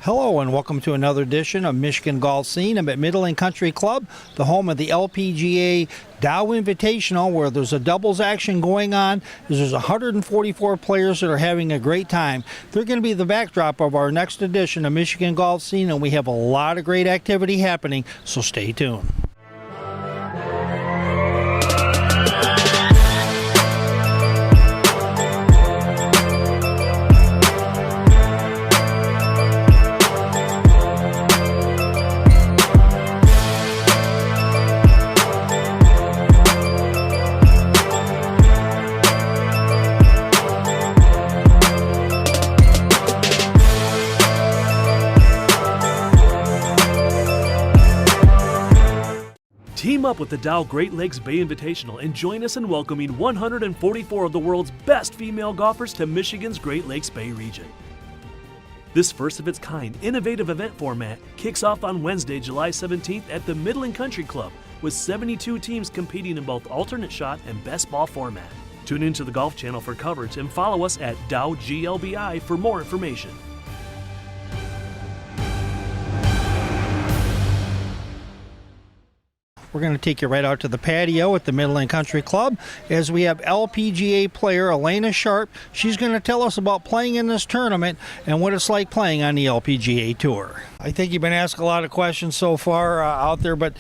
Hello and welcome to another edition of Michigan Golf Scene. I'm at Midland Country Club, the home of the LPGA Dow Invitational, where there's a doubles action going on. There's 144 players that are having a great time. They're going to be the backdrop of our next edition of Michigan Golf Scene, and we have a lot of great activity happening, so stay tuned. Team up with the Dow Great Lakes Bay Invitational and join us in welcoming 144 of the world's best female golfers to Michigan's Great Lakes Bay region. This first-of-its-kind, innovative event format kicks off on Wednesday, July 17th at the Midland Country Club, with 72 teams competing in both alternate shot and best ball format. Tune into the Golf Channel for coverage and follow us at DowGLBI for more information. We're going to take you right out to the patio at the Midland Country Club as we have LPGA player Alena Sharp. She's going to tell us about playing in this tournament and what it's like playing on the LPGA Tour. I think you've been asked a lot of questions so far out there, but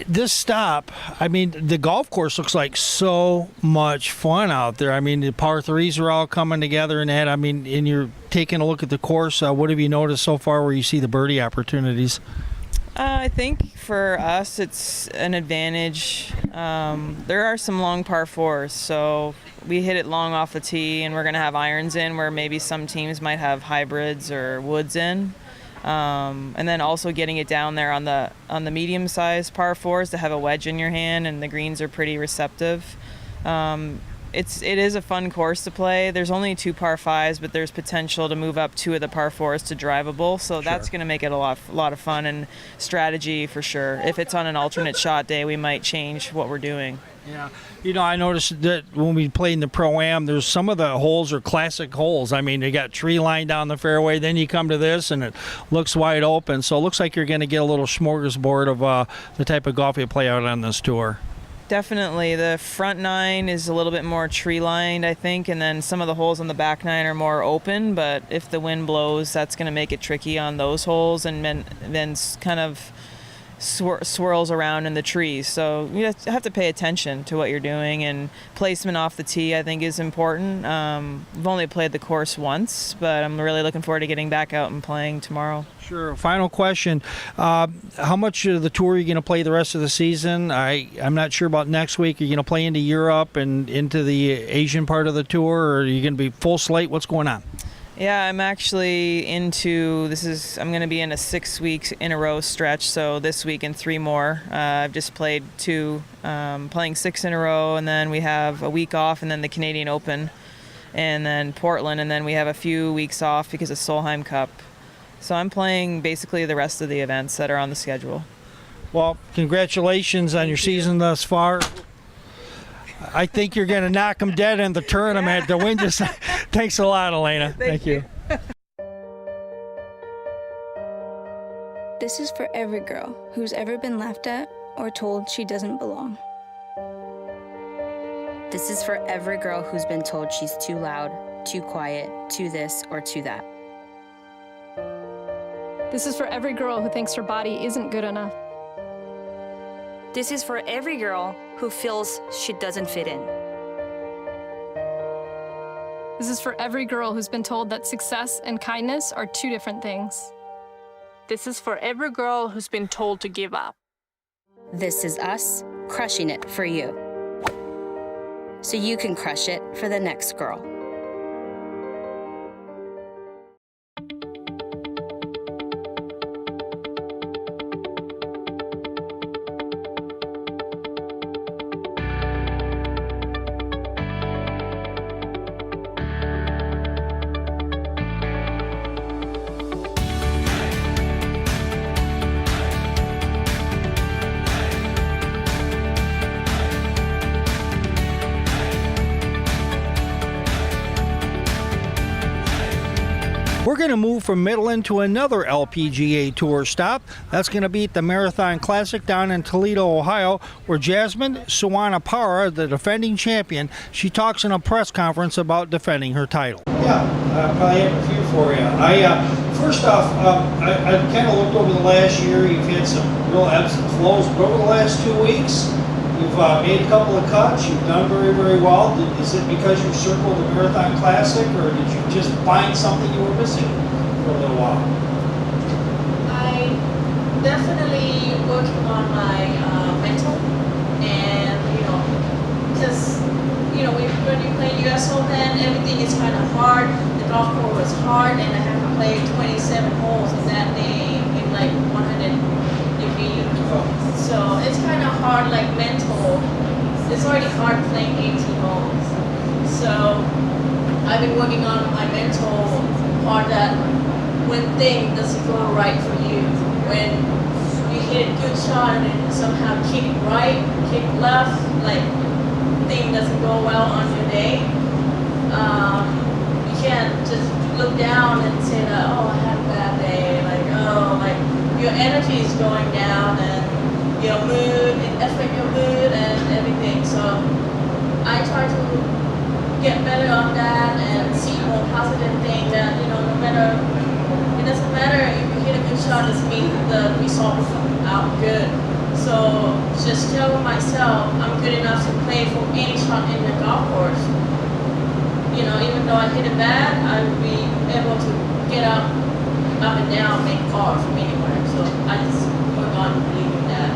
this stop, I mean, the golf course looks like so much fun out there. I mean, the par threes are all coming together and that. I mean, and you're taking a look at the course. What have you noticed so far where you see the birdie opportunities? I think for us it's an advantage. There are some long par fours, so we hit it long off the tee, and we're going to have irons in where maybe some teams might have hybrids or woods in. And then also getting it down there on the medium-sized par fours to have a wedge in your hand, and the greens are pretty receptive. It is a fun course to play. There's only 2 par 5s, but there's potential to move up 2 of the par 4s to drivable, so that's going to make it a lot of fun and strategy for sure. If it's on an alternate shot day, we might change what we're doing. Yeah, you know, I noticed that when we played in the Pro-Am, there's some of the holes are classic holes. I mean, they got tree line down the fairway, then you come to this and it looks wide open, so it looks like you're going to get a little smorgasbord of the type of golf you play out on this tour. Definitely. The front 9 is a little bit more tree lined, I think, and then some of the holes on the back 9 are more open, but if the wind blows, that's going to make it tricky on those holes, and then kind of swirls around in the trees. So you have to pay attention to what you're doing, and placement off the tee I think is important. We've only played the course once, but I'm really looking forward to getting back out and playing tomorrow. Sure. Final question. How much of the tour are you going to play the rest of the season? I'm not sure about next week. Are you going to play into Europe and into the Asian part of the tour, or are you going to be full slate? What's going on? Yeah, I'm actually I'm going to be in a 6 weeks in a row stretch, so this week and 3 more. I've just played 2, playing 6 in a row, and then we have a week off, and then the Canadian Open, and then Portland, and then we have a few weeks off because of Solheim Cup. So I'm playing basically the rest of the events that are on the schedule. Well, congratulations on your season thus far. I think you're going to knock them dead in the tournament. The win just... Thanks a lot, Alena. Thank you. This is for every girl who's ever been laughed at or told she doesn't belong. This is for every girl who's been told she's too loud, too quiet, too this or too that. This is for every girl who thinks her body isn't good enough. This is for every girl who feels she doesn't fit in. This is for every girl who's been told that success and kindness are 2 different things. This is for every girl who's been told to give up. This is us crushing it for you, so you can crush it for the next girl. going to move from Midland to another LPGA Tour stop. That's going to be at the Marathon Classic down in Toledo, Ohio, where Jasmine Suwanapara, the defending champion, she talks in a press conference about defending her title. Yeah, I probably have a few for you. First off, I kind of looked over the last year. You've had some real ebbs and flows, but over the last 2 weeks, you've made a couple of cuts. You've done very, very well. Is it because you circled the Marathon Classic, or did you just find something you were missing for a little while? I definitely working on my mental, and because when you play U.S. Open, everything is kind of hard. The golf course was hard, and I have to play 27 holes in that day in like 100 degrees. So it's kind of hard, like mental. It's already hard playing 18 holes. So I've been working on my mental part, that when things doesn't go right for you, when you hit a good shot and then somehow kick right, kick left, like thing doesn't go well on your day, you can't just look down and say that, oh, I had a bad day, like your energy is going down and your mood, it affects your mood and everything. So I try to get better on that and see more positive thing that, no matter, it doesn't matter if you hit a good shot, doesn't mean the result will come out good. So just tell myself I'm good enough to play for any shot in the golf course. Even though I hit it bad, I will be able to get up and down, make par from anywhere. So I just work on believing that.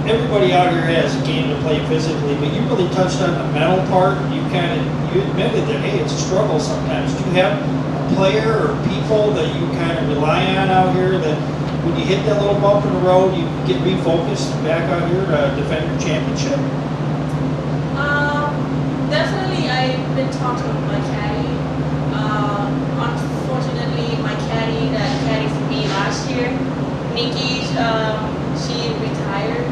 Everybody out here has a game to play physically, but you really touched on the mental part. You admitted that, hey, it's a struggle sometimes. Do you have a player or people that you kind of rely on out here that when you hit that little bump in the road, you get refocused back out here to defend your championship? Definitely, I've been talking with my caddy. Unfortunately, my caddy that caddied for me last year, Nikki, she retired.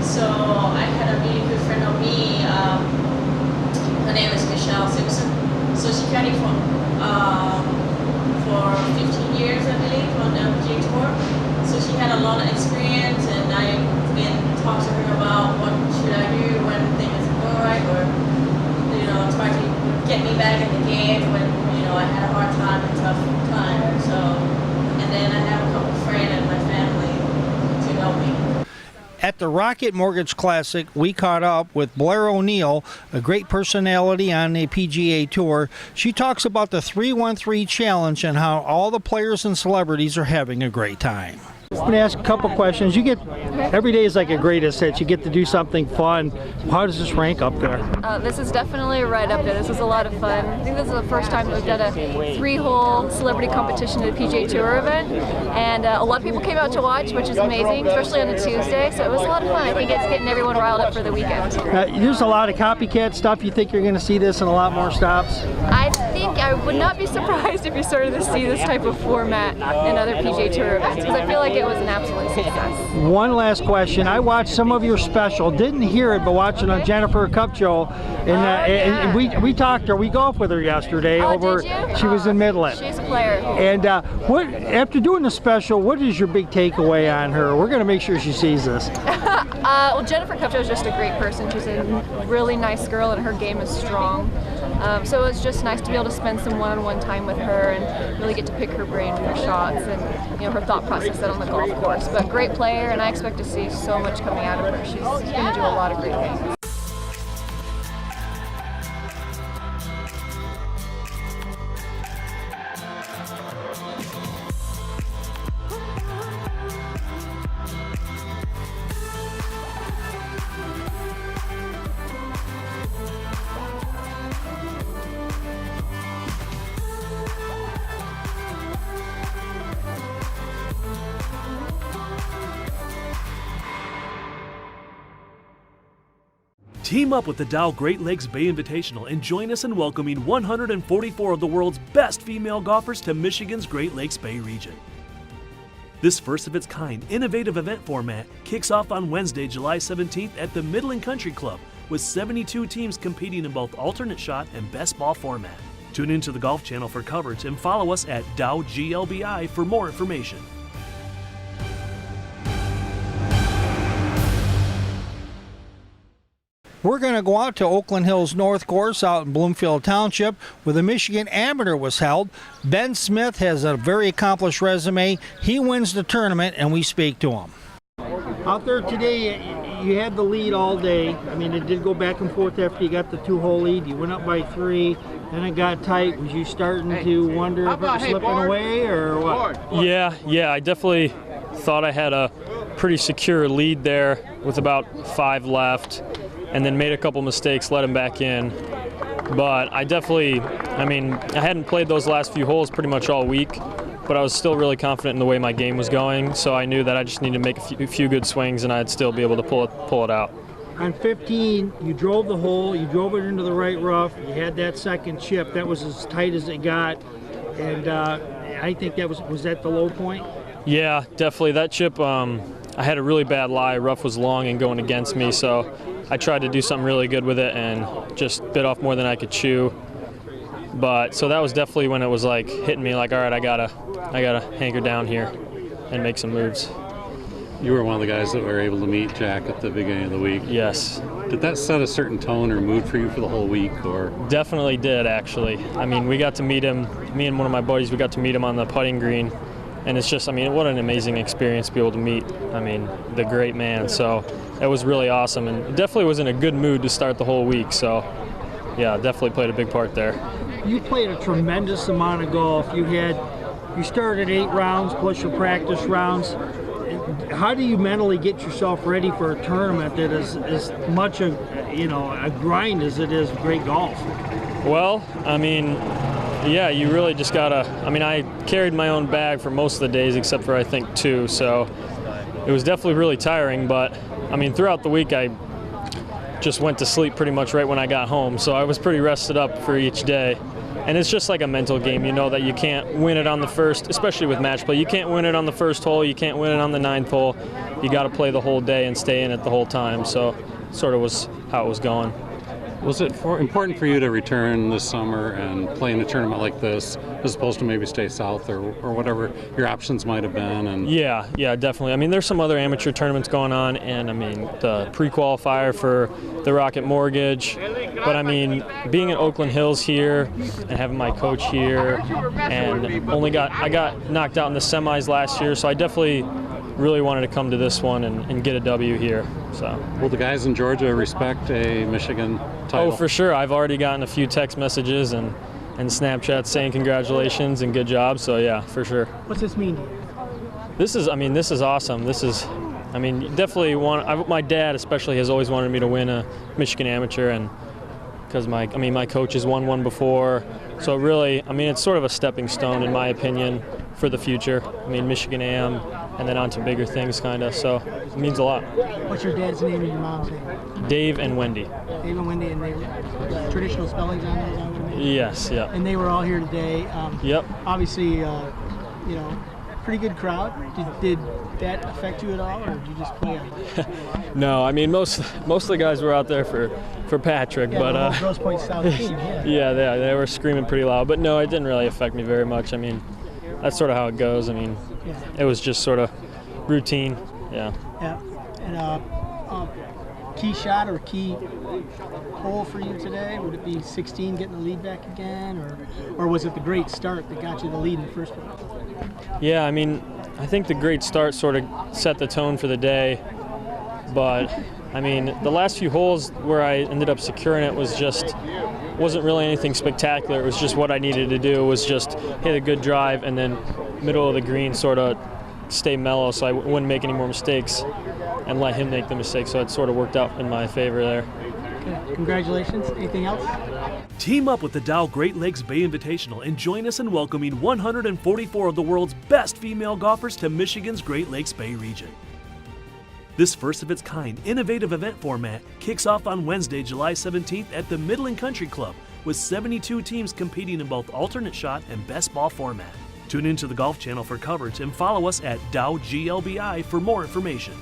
So I had a really good friend of me. Her name is Michelle Simpson. So she caddied for 15 years, I believe, on the LPGA Tour. So she had a lot of experience, and I've been talking to her about what should I do when things go right, or try to get me back in the game when I had a hard time and tough time. So, and then I have a couple of friends and my family to help me. At the Rocket Mortgage Classic, we caught up with Blair O'Neill, a great personality on the PGA Tour. She talks about the 3-1-3 challenge and how all the players and celebrities are having a great time. I'm going to ask a couple questions. Every day is like a greatest hits. You get to do something fun. How does this rank up there? This is definitely right up there. This was a lot of fun. I think this is the first time that we've done a 3-hole celebrity competition at a PGA Tour event, and a lot of people came out to watch, which is amazing, especially on a Tuesday, so it was a lot of fun. I think it's getting everyone riled up for the weekend. There's a lot of copycat stuff. You think you're going to see this in a lot more stops? I think I would not be surprised if you started to see this type of format in other PGA Tour events, because I feel like it was an absolute success. One last question. I watched some of your special. Didn't hear it, but watched it on Jennifer Cupcho. And we talked to her. We golfed with her yesterday. Did you? She was in Midland. She's a player. And after doing the special, what is your big takeaway on her? We're going to make sure she sees this. Well, Jennifer Cupcho is just a great person. She's a really nice girl, and her game is strong. So it's just nice to be able to spend some one-on-one time with her and really get to pick her brain for shots and her thought process on the golf course. But great player, and I expect to see so much coming out of her. She's going to do a lot of great things. Team up with the Dow Great Lakes Bay Invitational and join us in welcoming 144 of the world's best female golfers to Michigan's Great Lakes Bay region. This first-of-its-kind, innovative event format kicks off on Wednesday, July 17th at the Midland Country Club with 72 teams competing in both alternate shot and best ball format. Tune into the Golf Channel for coverage and follow us at DowGLBI for more information. We're going to go out to Oakland Hills North course out in Bloomfield Township where the Michigan Amateur was held. Ben Smith has a very accomplished resume. He wins the tournament, and we speak to him. Out there today, you had the lead all day. I mean, it did go back and forth after you got the 2-hole lead. You went up by 3, then it got tight. Was you starting to wonder if it was slipping away or what? Yeah, I definitely thought I had a pretty secure lead there with about 5 left, and then made a couple mistakes, let him back in. But I hadn't played those last few holes pretty much all week, but I was still really confident in the way my game was going, so I knew that I just needed to make a few good swings and I'd still be able to pull it out. On 15, you drove the hole, you drove it into the right rough, you had that second chip. That was as tight as it got, and I think that was that the low point? Yeah, definitely. That chip, I had a really bad lie. Rough was long and going against me, so I tried to do something really good with it and just bit off more than I could chew. But so that was definitely when it was like hitting me like, all right, I gotta hanker down here and make some moves. You were one of the guys that were able to meet Jack at the beginning of the week. Yes. Did that set a certain tone or mood for you for the whole week? Or Definitely did, actually. I mean, we got to meet him, me and one of my buddies, we got to meet him on the putting green. And it's just, what an amazing experience to be able to meet, the great man. So it was really awesome, and definitely was in a good mood to start the whole week. So yeah, definitely played a big part there. You played a tremendous amount of golf. You started 8 rounds plus your practice rounds. How do you mentally get yourself ready for a tournament that is as much a grind as it is great golf? Well, yeah, you really just gotta, I carried my own bag for most of the days except for I think 2, so it was definitely really tiring, but throughout the week I just went to sleep pretty much right when I got home, so I was pretty rested up for each day. And it's just like a mental game. You know that you can't win it on the first, especially with match play. You can't win it on the first hole. You can't win it on the 9th hole. You got to play the whole day and stay in it the whole time. So sort of was how it was going. Was it important for you to return this summer and play in a tournament like this as opposed to maybe stay south or whatever your options might have been? And Yeah, definitely. There's some other amateur tournaments going on, and the pre-qualifier for the Rocket Mortgage. But being in Oakland Hills here and having my coach here, and I got knocked out in the semis last year, so I definitely really wanted to come to this one and get a W here. So. Will the guys in Georgia respect a Michigan title? Oh, for sure. I've already gotten a few text messages and Snapchats saying congratulations and good job. So yeah, for sure. What's this mean to you? This is awesome. This is, definitely my dad especially has always wanted me to win a Michigan Amateur, and because my coach has won one before. So really, it's sort of a stepping stone in my opinion for the future. Michigan AM, and then on to bigger things, kind of. So it means a lot. What's your dad's name and your mom's name? Dave and Wendy. Dave and Wendy, and they traditional spellings on those? Yes, yeah. And they were all here today. Yep. Obviously, pretty good crowd. Did that affect you at all, or did you just play on? No, most of the guys were out there for Patrick, yeah, but Grosse Pointe South team. Yeah, they were screaming pretty loud, but no, it didn't really affect me very much. That's sort of how it goes. It was just sort of routine. Yeah. Yeah. And key shot or key hole for you today? Would it be 16 getting the lead back again, or was it the great start that got you the lead in the first one? Yeah, I think the great start sort of set the tone for the day, but the last few holes where I ended up securing it wasn't really anything spectacular. It was just what I needed to do was just hit a good drive and then middle of the green sort of stay mellow so I wouldn't make any more mistakes and let him make the mistakes. So it sort of worked out in my favor there. Okay. Congratulations. Anything else? Team up with the Dow Great Lakes Bay Invitational and join us in welcoming 144 of the world's best female golfers to Michigan's Great Lakes Bay region. This first-of-its-kind, innovative event format kicks off on Wednesday, July 17th at the Midland Country Club, with 72 teams competing in both alternate shot and best ball format. Tune into the Golf Channel for coverage and follow us at DowGLBI for more information.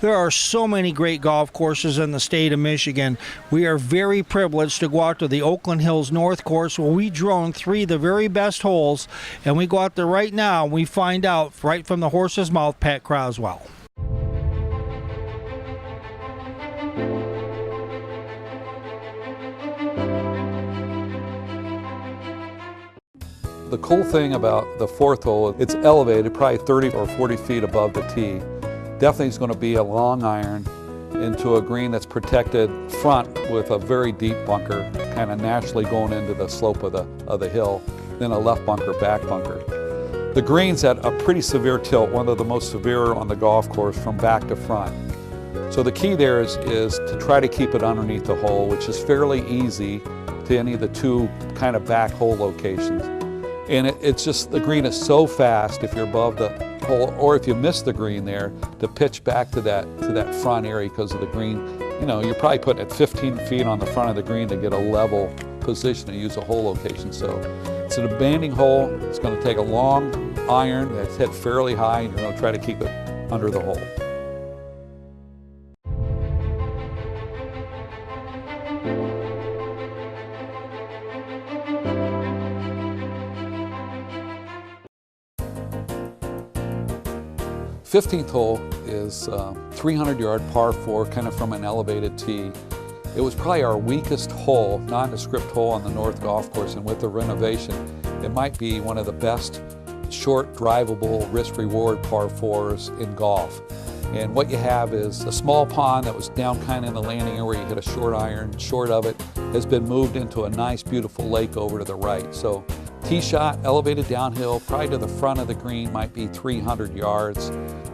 There are so many great golf courses in the state of Michigan. We are very privileged to go out to the Oakland Hills North course where we drone 3 of the very best holes, and we go out there right now and we find out right from the horse's mouth, Pat Croswell. The cool thing about the 4th hole, it's elevated probably 30 or 40 feet above the tee. Definitely is going to be a long iron into a green that's protected front with a very deep bunker, kind of naturally going into the slope of the hill, then a left bunker, back bunker. The green's at a pretty severe tilt, one of the most severe on the golf course from back to front. So the key there is to try to keep it underneath the hole, which is fairly easy to any of the 2 kind of back hole locations. And it's just, the green is so fast if you're above the hole, or if you miss the green there, to pitch back to that front area because of the green. You know, you're probably putting it 15 feet on the front of the green to get a level position to use a hole location. So it's an demanding hole. It's going to take a long iron that's hit fairly high, and you're going to try to keep it under the hole. The 15th hole is 300-yard par 4, kind of from an elevated tee. It was probably our weakest hole, nondescript hole on the North Golf Course, and with the renovation, it might be one of the best short, drivable, risk-reward par 4s in golf. And what you have is a small pond that was down kind of in the landing area where you hit a short iron. Short of it has been moved into a nice, beautiful lake over to the right. So tee shot, elevated downhill, probably to the front of the green, might be 300 yards.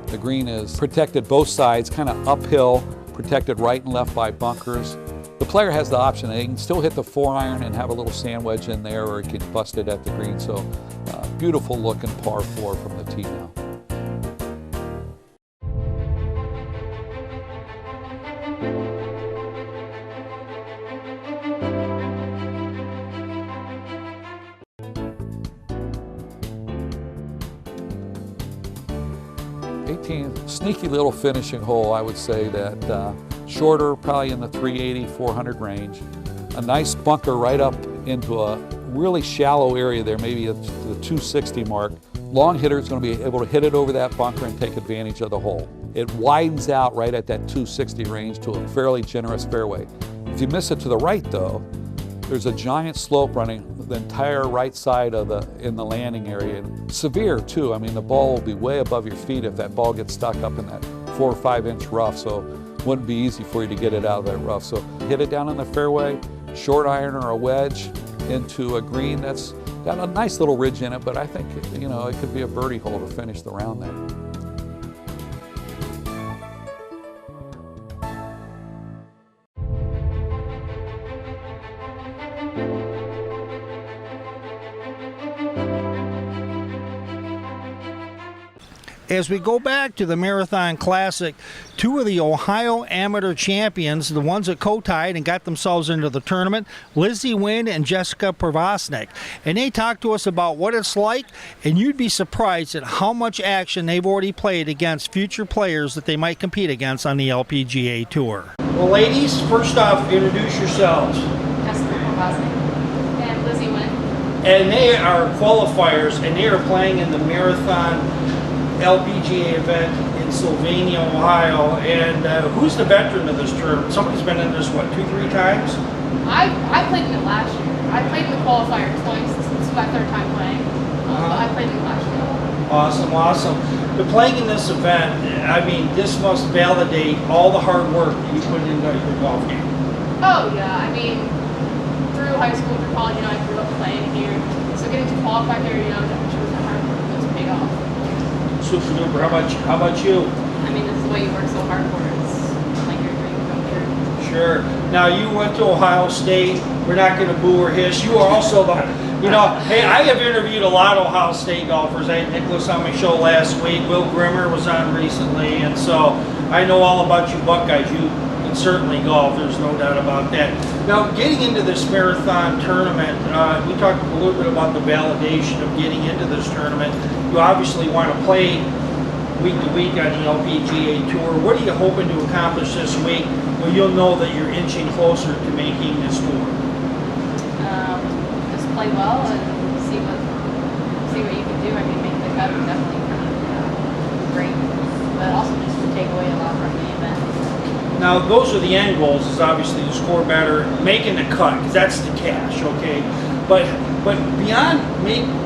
The green is protected both sides, kind of uphill, protected right and left by bunkers. The player has the option, they can still hit the 4-iron and have a little sand wedge in there, or he can bust it at the green. So beautiful looking par 4 from the tee now. Sneaky little finishing hole, I would say, that shorter, probably in the 380, 400 range. A nice bunker right up into a really shallow area there, maybe at the 260 mark. Long hitter is going to be able to hit it over that bunker and take advantage of the hole. It widens out right at that 260 range to a fairly generous fairway. If you miss it to the right, though, there's a giant slope running the entire right side of in the landing area. And severe too. I mean, the ball will be way above your feet if that ball gets stuck up in that 4 or 5 inch rough. So it wouldn't be easy for you to get it out of that rough. So hit it down in the fairway, short iron or a wedge into a green that's got a nice little ridge in it, but I think, you know, it could be a birdie hole to finish the round there. As we go back to the Marathon Classic, 2 of the Ohio amateur champions, the ones that co-tied and got themselves into the tournament, Lizzie Wynn and Jessica Pravosnik. And they talked to us about what it's like, and you'd be surprised at how much action they've already played against future players that they might compete against on the LPGA Tour. Well, ladies, first off, introduce yourselves. Jessica Pravosnik and Lizzie Wynn. And they are qualifiers, and they are playing in the Marathon LPGA event in Sylvania, Ohio. And who's the veteran of this tournament? Somebody's been in this, what, 2-3 times? I played in it last year. I played in the qualifier twice. This is my 3rd time playing. But I played in it last year. Awesome, awesome. But playing in this event, I mean, this must validate all the hard work that you put into your golf game. Oh yeah, I mean, through high school, through college, I grew up playing here. So getting to qualify here, that shows the hard work that's paid off. Super duper. How about you? I mean, this is what you work so hard for. It's like your dream come true. Sure. Now, you went to Ohio State. We're not going to boo or hiss. You are also the, hey, I have interviewed a lot of Ohio State golfers. I had Nicholas on my show last week. Will Grimmer was on recently. And so I know all about you Buckeyes. You can certainly golf. There's no doubt about that. Now, getting into this marathon tournament, we talked a little bit about the validation of getting into this tournament. You obviously want to play week to week on the LPGA Tour. What are you hoping to accomplish this week where you'll know that you're inching closer to making this tour? Just play well and see what you can do. I mean, make the cut would definitely be great, but also just to take away a lot from the event. Now, those are the end goals, is obviously to score better, making the cut, because that's the cash, okay? But beyond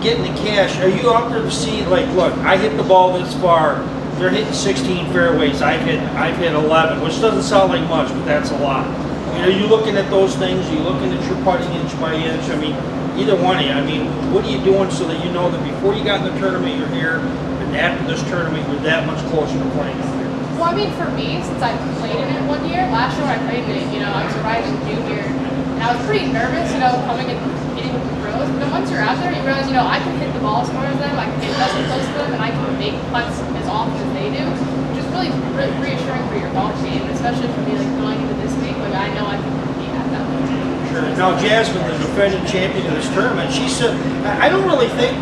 getting the cash, are you out there to see, like, look, I hit the ball this far, they're hitting 16 fairways, I've hit 11, which doesn't sound like much, but that's a lot. I mean, are you looking at those things? Are you looking at your putting inch by inch? I mean, either one of you. I mean, what are you doing so that you know that before you got in the tournament, you're here, and after this tournament, you're that much closer to playing out here? Well, I mean, for me, since I played in it 1 year, last year when I played in it, I was a rising junior, and I was pretty nervous, coming and getting with the pros. But then once you're out there, you realize, I can hit the ball as far as them, I can hit as close to them, and I can make putts as often as they do, which is really reassuring for your golf game, especially for me, like going into this week, like I know I can compete at that level. Sure. Now, Jasmine, the defending champion of this tournament, she said, I don't really think,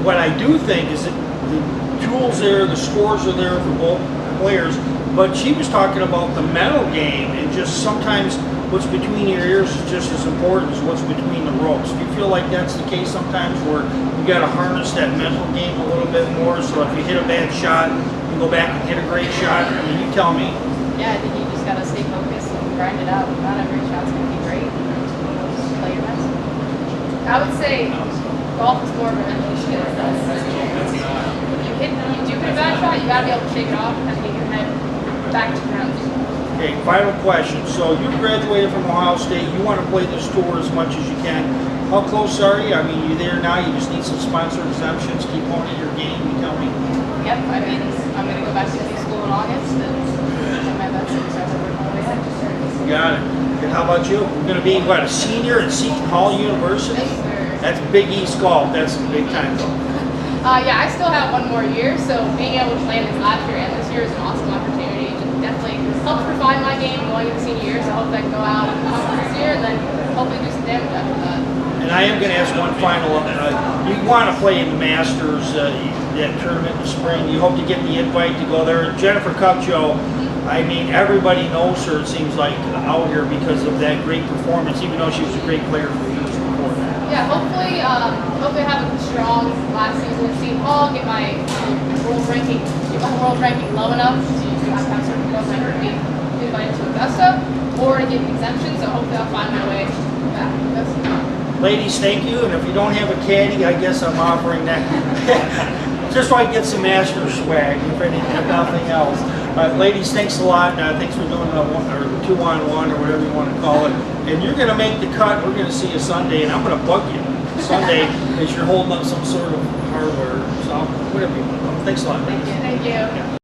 what I do think is that the tools there, the scores are there for both players, but she was talking about the mental game, and just sometimes what's between your ears is just as important as what's between the ropes. Do you feel like that's the case sometimes, where you got to harness that mental game a little bit more, so if you hit a bad shot, you go back and hit a great shot? I mean, you tell me. Yeah, I think you just got to stay focused and grind it out. Not every shot's going to be great. Just play your best. I would say golf is more of a mental skill. You do hit a bad shot, you got to be able to shake it off and get your head back to ground. Okay, final question. So you graduated from Ohio State. You want to play this tour as much as you can. How close are you? I mean, you're there now. You just need some sponsor exemptions. Keep honing your game. You tell me. Yep. I mean, I'm going to go back to school in August and do my best to start working my way up. Got it. And how about you? You're going to be, what, a senior at Seton Hall University? Yes, sir. That's Big East golf. That's big time golf. Yeah, I still have 1 more year, so being able to play this last year and this year is an awesome opportunity. It just definitely helps refine my game going into senior year, so I hope I can go out and this year and then hopefully do some damage after that. And I am going to ask one final. You want to play in the Masters, that tournament in the spring. You hope to get the invite to go there. Jennifer Kupcho, I mean, everybody knows her, it seems like, out here because of that great performance, even though she was a great player for years before that. Yeah, hopefully have a strong last season at Seton Hall, get my world ranking low enough to have certain girls that could be invited to Augusta, or to get an exemption. So hopefully I'll find my way back to Augusta. Ladies, thank you. And if you don't have a caddy, I guess I'm offering that. Just so I can get some Masters swag, if nothing else. Ladies, thanks a lot. Thanks for doing the 2-on-1 or whatever you want to call it. And you're going to make the cut. We're going to see you Sunday, and I'm going to bug you Sunday as you're holding up some sort of hardware. So whatever you want. Thanks a lot. Thank you. Thank you.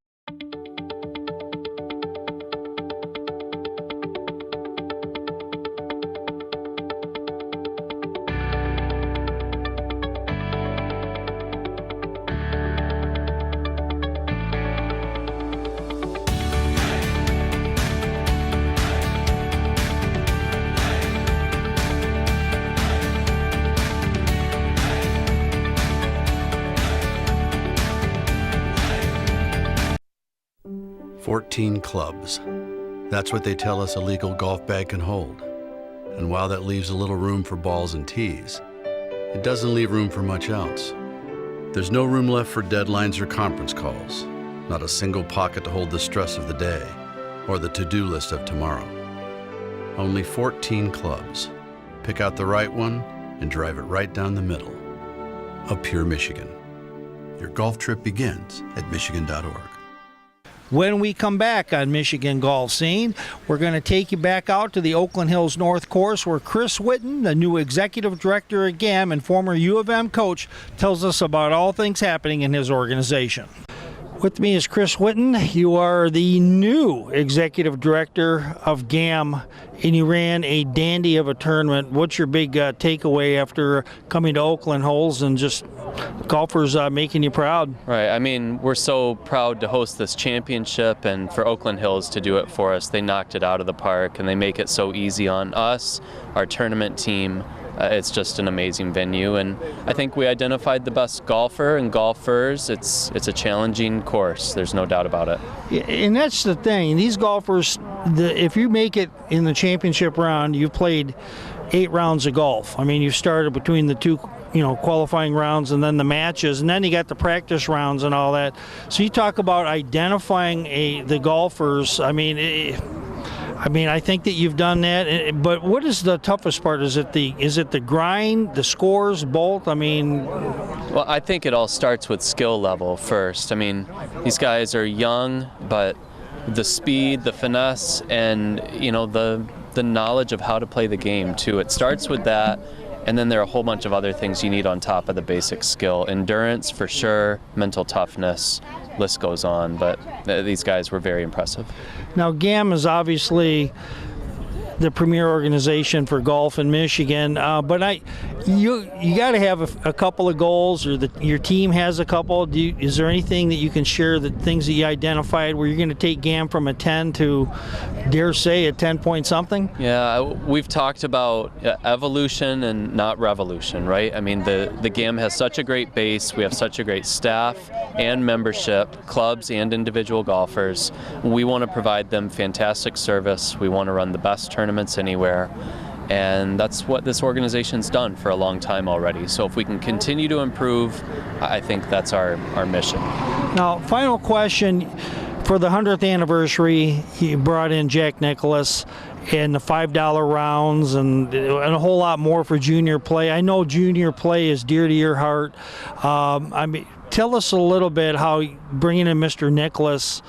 Clubs. That's what they tell us a legal golf bag can hold. And while that leaves a little room for balls and tees, it doesn't leave room for much else. There's no room left for deadlines or conference calls, not a single pocket to hold the stress of the day or the to-do list of tomorrow. Only 14 clubs. Pick out the right one and drive it right down the middle. Of pure Michigan. Your golf trip begins at Michigan.org. When we come back on Michigan Golf Scene, we're going to take you back out to the Oakland Hills North course where Chris Witten, the new executive director at GAM and former U of M coach, tells us about all things happening in his organization. With me is Chris Witten. You are the new executive director of GAM, and you ran a dandy of a tournament. What's your big takeaway after coming to Oakland Hills and just golfers making you proud? Right. I mean, we're so proud to host this championship, and for Oakland Hills to do it for us. They knocked it out of the park, and they make it so easy on us, our tournament team, It's just an amazing venue, and I think we identified the best golfer and golfers. It's a challenging course. There's no doubt about it. Yeah, and that's the thing. These golfers, if you make it in the championship round, you've played 8 rounds of golf. I mean, you started between the 2 qualifying rounds and then the matches, and then you got the practice rounds and all that. So you talk about identifying the golfers. I mean, I think that you've done that. But what is the toughest part? Is it the grind, the scores, both? I mean, well, I think it all starts with skill level first. I mean, these guys are young, but the speed, the finesse, and the knowledge of how to play the game too. It starts with that. And then there are a whole bunch of other things you need on top of the basic skill. Endurance, for sure, mental toughness, list goes on. But these guys were very impressive. Now, GAM is obviously the premier organization for golf in Michigan, but you got to have a couple of goals, or your team has a couple. Is there anything that you can share, the things that you identified where you're going to take GAM from a 10 to, dare say, a 10-point something? Yeah, we've talked about evolution and not revolution, right? I mean, the GAM has such a great base. We have such a great staff and membership, clubs and individual golfers. We want to provide them fantastic service. We want to run the best tournaments anywhere. And that's what this organization's done for a long time already. So if we can continue to improve, I think that's our mission. Now, final question. For the 100th anniversary, you brought in Jack Nicklaus and the $5 rounds and a whole lot more for junior play. I know junior play is dear to your heart. Tell us a little bit how bringing in Mr. Nicklaus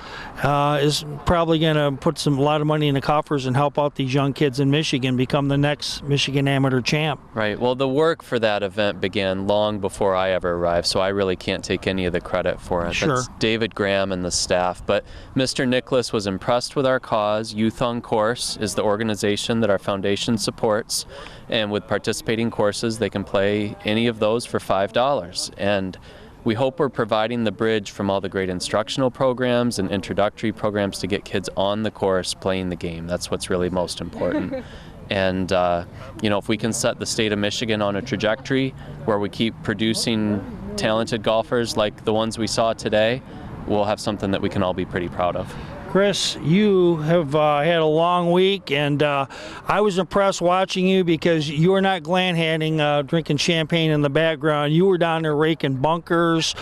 is probably going to put a lot of money in the coffers and help out these young kids in Michigan become the next Michigan amateur champ. Right. Well, the work for that event began long before I ever arrived, so I really can't take any of the credit for it. Sure. That's David Graham and the staff. But Mr. Nicklaus was impressed with our cause. Youth on Course is the organization that our foundation supports, and with participating courses, they can play any of those for $5. And we hope we're providing the bridge from all the great instructional programs and introductory programs to get kids on the course playing the game. That's what's really most important. And, if we can set the state of Michigan on a trajectory where we keep producing talented golfers like the ones we saw today, we'll have something that we can all be pretty proud of. Chris, you have had a long week, and I was impressed watching you because you were not gland-handing, drinking champagne in the background. You were down there raking bunkers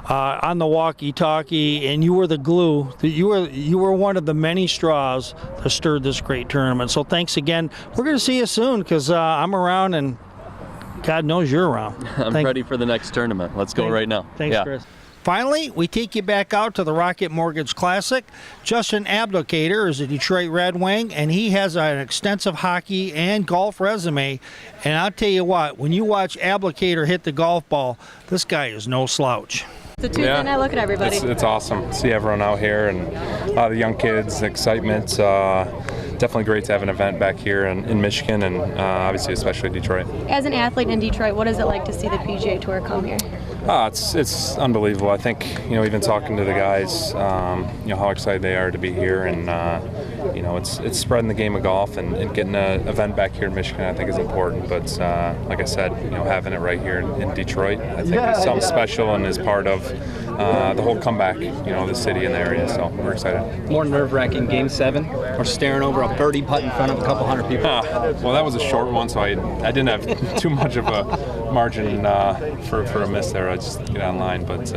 on the walkie-talkie, and you were the glue. You were one of the many straws that stirred this great tournament. So thanks again. We're going to see you soon because I'm around, and God knows you're around. I'm ready for the next tournament. Let's go right now. Thanks, Chris. Finally, we take you back out to the Rocket Mortgage Classic. Justin Abdelkader is a Detroit Red Wing, and he has an extensive hockey and golf resume. And I'll tell you what, when you watch Abdelkader hit the golf ball, this guy is no slouch. It's a Tuesday night. Look at everybody. It's awesome to see everyone out here and a lot of the young kids, excitement. Definitely great to have an event back here in Michigan and obviously especially Detroit. As an athlete in Detroit, what is it like to see the PGA Tour come here? It's unbelievable. I think, even talking to the guys, how excited they are to be here, and it's spreading the game of golf and getting an event back here in Michigan, I think is important. But like I said, having it right here in Detroit, I think is something special and is part of the whole comeback, of the city and the area. So we're excited. More nerve-wracking, Game 7, or staring over a birdie putt in front of a couple hundred people? Well, that was a short one, so I didn't have too much of a margin for a miss there. I just get online, but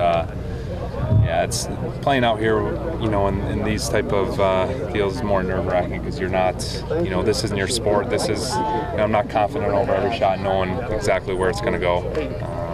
it's playing out here, in these type of deals is more nerve-wracking because you're not, this isn't your sport. This is, I'm not confident over every shot, knowing exactly where it's going to go.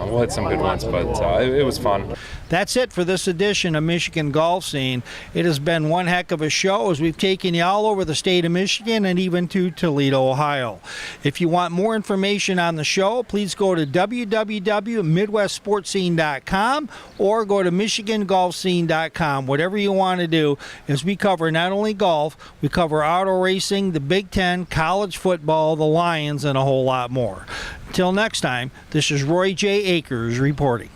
We'll hit some good ones, but it was fun. That's it for this edition of Michigan Golf Scene. It has been one heck of a show as we've taken you all over the state of Michigan and even to Toledo, Ohio. If you want more information on the show, please go to www.midwestsportscene.com or go to michigangolfscene.com. Whatever you want to do, as we cover not only golf, we cover auto racing, the Big Ten, college football, the Lions, and a whole lot more. Until next time, this is Roy J. Akers reporting.